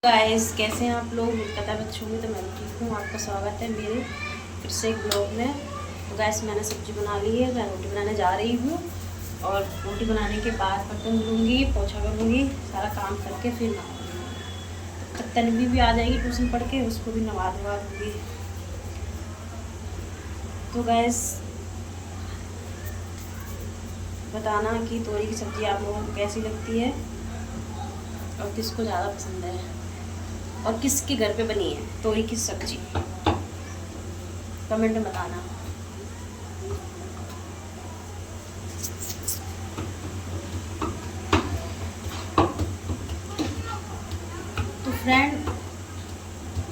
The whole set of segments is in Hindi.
गाइस, कैसे हैं आप लोग? उम्मीद करता है बच्चों में तो मैं ठीक हूँ। आपका स्वागत है मेरे फिर से एक ब्लॉग में। तो गाइस, मैंने सब्जी बना ली है, मैं रोटी बनाने जा रही हूँ। और रोटी बनाने के बाद बर्तन धुलूँगी, पोछा करूँगी, सारा काम करके फिर नहाऊँगी। तब तन्वी भी आ जाएगी ट्यूशन पढ़ के, उसको भी नवा धवा दूँगी। तो गाइस, बताना कि तोरी की सब्ज़ी आप लोगों को कैसी लगती है और किसको ज़्यादा पसंद है, और किसके घर पे बनी है तोरी की सब्जी, कमेंट में बताना। तो फ्रेंड,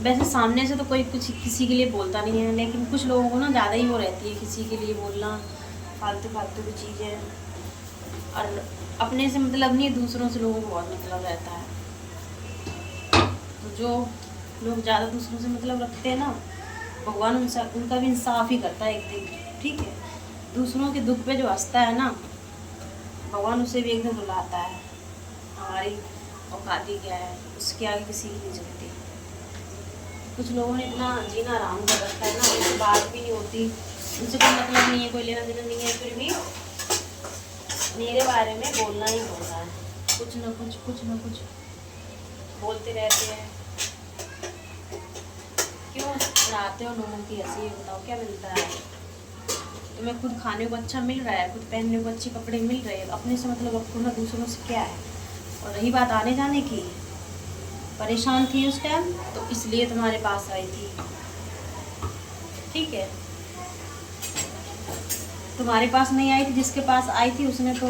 वैसे सामने से तो कोई कुछ किसी के लिए बोलता नहीं है, लेकिन कुछ लोगों को ना ज़्यादा ही वो रहती है किसी के लिए बोलना, फालतू फालतू की चीज़ें। और अपने से मतलब नहीं, दूसरों से लोगों को बहुत मतलब रहता है। तो जो लोग ज़्यादा दूसरों से मतलब रखते हैं ना, भगवान उनका भी इंसाफ ही करता है एक दिन, ठीक है। दूसरों के दुख पे जो हंसता है ना, भगवान उसे भी एक दिन रुलाता है। हमारी औकात ही क्या है, उसके आगे किसी की नहीं चलती। कुछ लोगों ने इतना जीना आराम कर रखा है ना, उनसे बात भी नहीं होती, उनसे कोई मतलब नहीं है, कोई लेना देना नहीं है, फिर भी मेरे बारे में बोलना ही बोलना है। कुछ ना कुछ बोलते रहते हैं। क्यों उड़ाते हो लोगों की हंसी? बताओ क्या मिलता है तुम्हें? खुद खाने को अच्छा मिल रहा है, खुद पहनने को अच्छे कपड़े मिल रहे हैं, अपने से मतलब रखो ना, दूसरों से क्या है। और रही बात आने जाने की, परेशान थी उस टाइम तो इसलिए तुम्हारे पास आई थी, ठीक है। तुम्हारे पास नहीं आई थी, जिसके पास आई थी उसने तो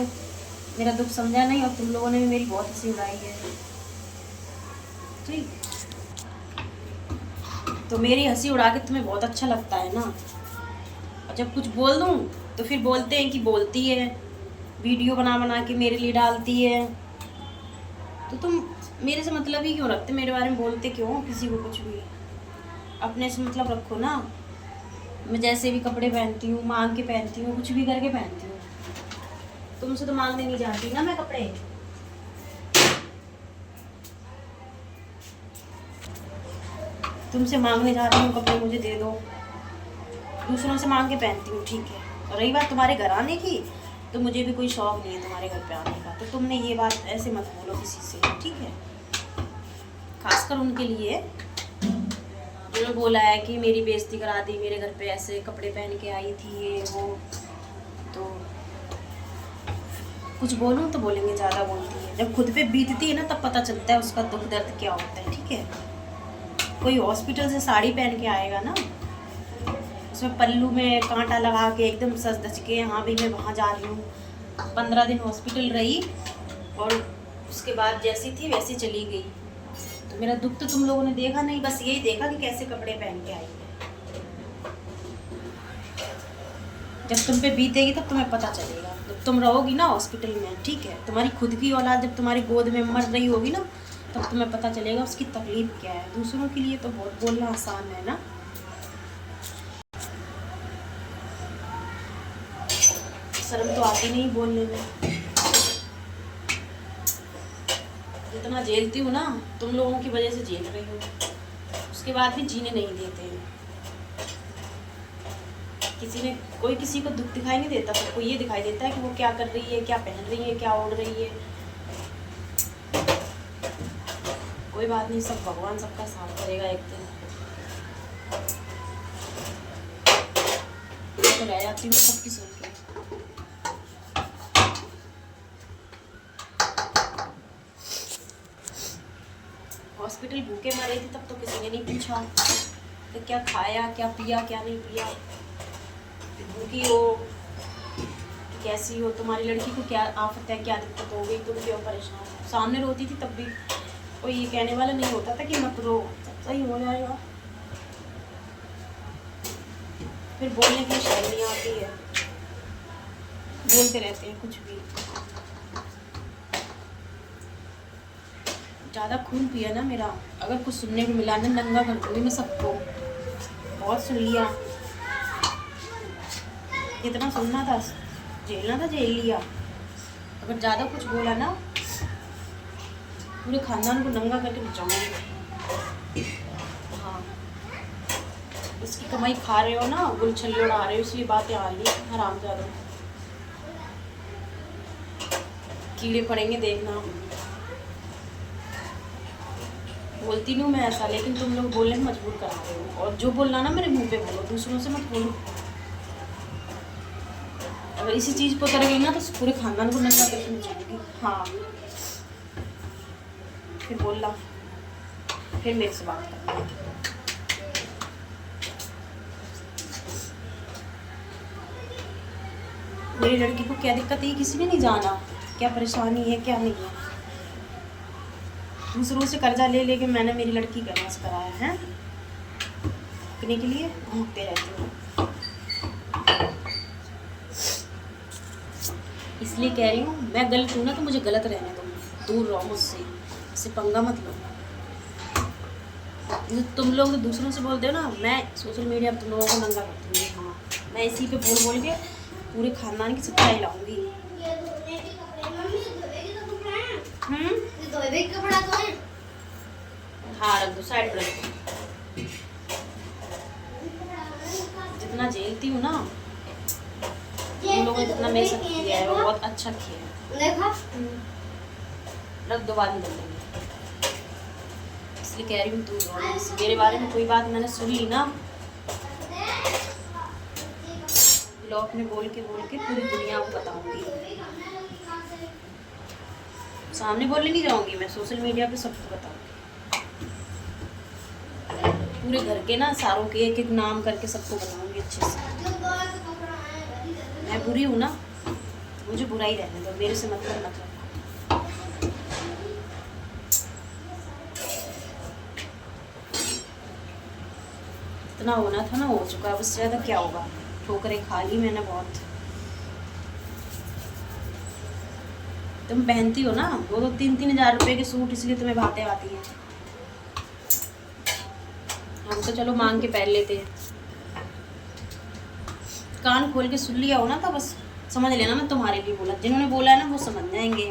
मेरा दुख समझा नहीं, और तुम लोगों ने भी मेरी बहुत हंसी उड़ाई है, ठीक। तो मेरी हंसी उड़ा के तुम्हें बहुत अच्छा लगता है ना, और जब कुछ बोल दूँ तो फिर बोलते हैं कि बोलती है, वीडियो बना बना के मेरे लिए डालती है। तो तुम मेरे से मतलब ही क्यों रखते? मेरे बारे में बोलते क्यों किसी को कुछ भी? अपने से मतलब रखो ना। मैं जैसे भी कपड़े पहनती हूँ, मांग के पहनती हूँ, कुछ भी करके पहनती हूँ। तुमसे तो मांगने नहीं जाती ना मैं कपड़े। तुमसे मांगने जाती हूँ कपड़े, मुझे दे दो, दूसरों से मांग के पहनती हूँ, ठीक है। और रही बात तुम्हारे घर आने की, तो मुझे भी कोई शौक नहीं है तुम्हारे घर पे आने का। तो तुमने ये बात ऐसे मत बोलो किसी से, ठीक है। खासकर उनके लिए जिन्होंने बोला है कि मेरी बेइज्जती करा दी, मेरे घर पे ऐसे कपड़े पहन के आई थी, ये वो। तो कुछ बोलूँ तो बोलेंगे ज़्यादा बोलती है। जब खुद पे बीतती है ना, तब पता चलता है उसका दुख दर्द क्या होता है, ठीक है। कोई हॉस्पिटल से साड़ी पहन के आएगा ना, उसमें पल्लू में कांटा लगा के एकदम सज धज के, हाँ भाई मैं वहाँ जा रही हूँ। 15 दिन हॉस्पिटल रही और उसके बाद जैसी थी वैसी चली गई। तो मेरा दुख तो तुम लोगों ने देखा नहीं, बस यही देखा कि कैसे कपड़े पहन के आई है। जब तुम पे बीतेगी तब तुम्हें पता चलेगा, जब तुम रहोगी ना हॉस्पिटल में, ठीक है। तुम्हारी खुद की औलाद जब तुम्हारी गोद में मर रही होगी ना, तब तुम्हें पता चलेगा उसकी तकलीफ क्या है। दूसरों के लिए तो बहुत बोलना आसान है ना। शर्म तो आती नहीं बोलने में। जितना झेलती हूँ ना, तुम लोगों की वजह से झेल रही हूँ, उसके बाद भी जीने नहीं देते हैं। कोई किसी को दुख दिखाई नहीं देता, सबको ये दिखाई देता है कि वो क्या कर रही है, क्या पहन रही है, क्या ओढ़ रही है। कोई बात नहीं, सब भगवान सबका साथ करेगा एक दिन। मैं तो रह जाती हूँ सबकी सुन के। हॉस्पिटल भूखे मरे थे तब तो किसी ने नहीं पूछा कि क्या खाया, क्या पिया, क्या नहीं पिया, भूखी हो, कैसी हो, तुम्हारी लड़की को क्या आफत है, क्या दिक्कत हो गई, तुम क्यों परेशान हो। सामने रोती थी तब भी कोई ये कहने वाला नहीं होता था कि मत रो, सही हो जाएगा। फिर बोलने की शर्म नहीं आती है, बोलते रहते हैं कुछ भी। ज़्यादा खून पिया ना मेरा, अगर कुछ सुनने को मिला ना, नंगा कर दूँगी मैं सबको। बहुत सुन लिया, जितना सुनना था झेलना था झेल लिया। अगर ज़्यादा कुछ बोला ना, पूरे खानदान को नंगा करके बचाऊंगी। हाँ, इसकी कमाई खा रहे हो ना, गुलछल्ले उड़ा रहे हो, इसलिए बातें आ रही है। हराम ज़्यादा कीड़े पड़ेंगे देखना। बोलती नहीं मैं ऐसा, लेकिन तुम लोग बोलने में मजबूर करा रहे हो। और जो बोलना ना मेरे मुंह पे बोलो, दूसरों से मत बोलो। अगर इसी चीज़ पर करेंगे ना तो पूरे खानदान को नंगा करके मुझाएगी। हाँ, फिर बोलना, फिर मेरे से बात करना। मेरी लड़की को क्या दिक्कत है किसी ने नहीं जाना, क्या परेशानी है क्या नहीं है। दूसरों से कर्जा ले लेके मैंने मेरी लड़की का नाश कराया है, रखने के लिए घूमते रहते हो। इसलिए कह रही हूँ, मैं गलत हूँ ना तो मुझे गलत रहने दो, दूर रहो मुझसे, इससे पंगा मत लो। तुम लोग तो दूसरों से बोलते हो ना, मैं सोशल मीडिया पर तुम लोगों को नंगा कर दूँगी। हाँ, मैं इसी पे बोल बोल के पूरे खानदान की सच्चाई लाऊंगी। हाँ, रख दो, साइड पर रख दो। जितना झेलती हूँ ना, तुम लोगों ने जितना मेरे साथ किया है वो बहुत अच्छा किया है। रख दो, बाद में कर लेंगे। इसलिए कह रही हूँ तू मेरे बारे में कोई बात मैंने सुन ली ना, ब्लॉग में बोल के पूरी दुनिया को बताऊंगी। सामने बोलने नहीं जाऊंगी मैं, सोशल मीडिया पे सबको बताऊंगी। पूरे घर के ना सारों के एक एक नाम करके सबको बताऊंगी अच्छे से। मैं बुरी हूँ ना, मुझे बुरा ही रहने दो, मेरे से मतलब मत रखो। इतना होना था ना, हो चुका है, उससे ज़्यादा क्या होगा। ठोकरें खा ली मैंने बहुत। तुम पहनती हो ना 2-3 हज़ार रुपए के सूट, इसलिए तुम्हें बातें आती हैं। हम तो चलो मांग के पहन लेते हैं। कान खोल के सुन लिया हो ना तो बस समझ लेना मैं तुम्हारे लिए बोला। जिन्होंने बोला है ना वो समझ जाएंगे,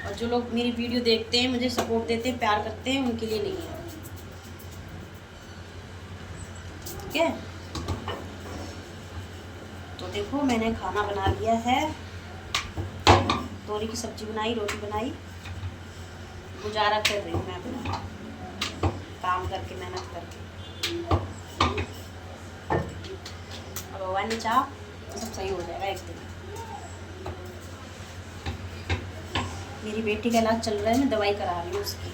और जो लोग मेरी वीडियो देखते हैं, मुझे सपोर्ट देते हैं, प्यार करते हैं, उनके लिए नहीं है। ठीक है, तो देखो मैंने खाना बना लिया है। तोरी की सब्जी बनाई, रोटी बनाई, गुजारा कर रही हूँ मैं अपना काम करके, मेहनत करके। अब भगवान ने चाहा तो सब सही हो जाएगा एक दिन। मेरी बेटी का इलाज चल रहा है, मैं दवाई करा रही हूँ उसकी।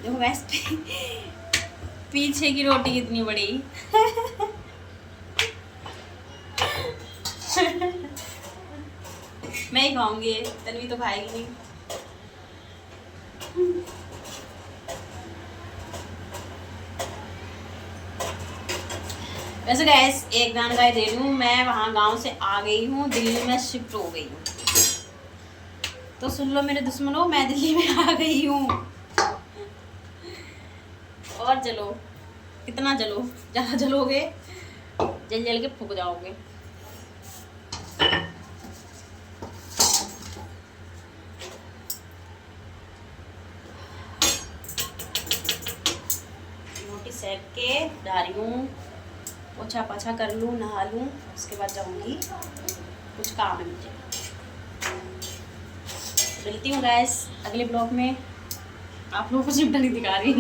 देखो वैसे पीछे की रोटी कितनी बड़ी मैं ही खाऊंगी, तन्वी तो खाएगी नहीं। वैसे गैस एक जानकारी दे दूँ, मैं वहाँ गांव से आ गई हूँ, दिल्ली में शिफ्ट हो गई हूँ। तो सुन लो मेरे दुश्मनों, मैं दिल्ली में आ गई हूँ। और जलो, कितना जलो, ज़्यादा जलोगे जल जल के फूक जाओगे। रोटी सेक के जा रही हूँ, पोछा पाछा कर लूँ, नहा लूँ, उसके बाद जाऊँगी, कुछ काम है मुझे। मिलती हूँ गैस अगले ब्लॉग में। आप लोगों को चिमटा नहीं दिखा रही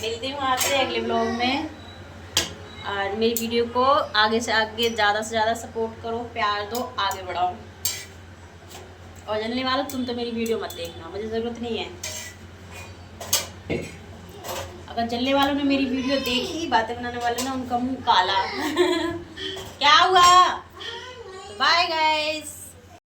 मिलती हूँ आपसे अगले ब्लॉग में। और मेरी वीडियो को आगे से आगे ज़्यादा से ज़्यादा सपोर्ट करो, प्यार दो, आगे बढ़ाओ। और जलने वालों तुम तो मेरी वीडियो मत देखना, मुझे ज़रूरत नहीं है। अगर जलने वालों ने मेरी वीडियो देखी, बातें बनाने वाले ना, उनका मुंह काला क्या हुआ। Bye guys.